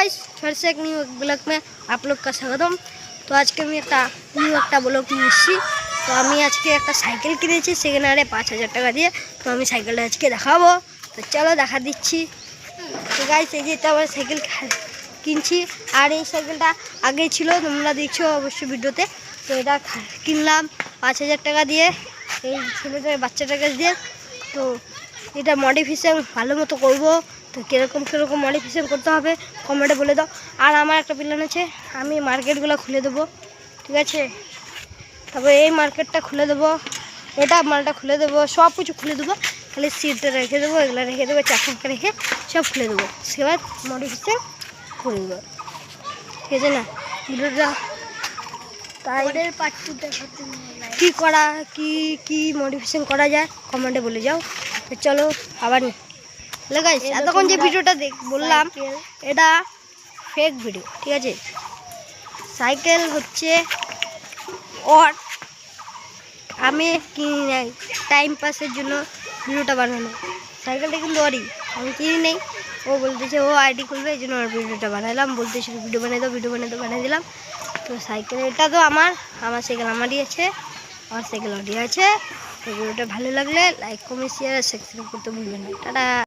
Guys, फिर से एक न्यू ब्लॉग में आप लोग का स्वागतम। तो आज के मैं একটা ব্লগ নিয়ে এসেছি। তো আমি আজকে একটা সাইকেল কিনেছি সেকেন্ড হ্যান্ডে 5000 টাকা দিয়ে। তো আমি সাইকেলটা আজকে দেখাবো, তো চলো দেখা দিচ্ছি। তো গাইস, এই যে এটা আমার সাইকেল কিনছি, আর এই সাইকেলটা আগে ছিল, তোমরা দেখছো অবশ্যই ভিডিওতে। তো এটা কিনলাম 5000 টাকা দিয়ে, এই ছেলেদের বাচ্চাটার কাছ দিয়ে। তো এটা মডিফিকেশন ভালো মতো করবো। তো কীরকম মডিফিকেশন করতে হবে কমেন্টে বলে দাও। আর আমার একটা প্ল্যান আছে, আমি মার্কেটগুলো খুলে দেবো, ঠিক আছে। তারপরে এই মার্কেটটা খুলে দেবো, এটা মালটা খুলে দেবো, সব কিছু খুলে দেবো। খালি সিটটা রেখে দেবো, এগুলো রেখে দেবো, চাকা রেখে সব খুলে দেবো, সেবার মডিফিকেশন করে দেবো, ঠিক আছে না। ভিডিওটা তাই কী করা কি মডিফিকেশন করা যায় কমেন্টে বলে যাও। তো চলো আবার গাইস, এতক্ষণ যে ভিডিওটা বললাম এটা ফেক ভিডিও, ঠিক আছে। সাইকেল হচ্ছে ওর, আমি কিনি নাই, টাইম পাসের জন্য ভিডিওটা বানানো। সাইকেলটা কিন্তু ওরই, আমি কিনি নেই। ও বলতেছে ও আইডি খুলবে, এই জন্য ওর ভিডিওটা বানালাম। বলতেছিল ভিডিও বানিয়ে দাও, বানিয়ে দিলাম। তো সাইকেল এটা তো আমার সাইকেল আমারই আছে, আমার সাইকেল ওরই আছে। তো ভিডিওটা ভালো লাগলে লাইক কমেন্ট শেয়ার সাবস্ক্রাইব করতে ভুলবেন না। টাটা।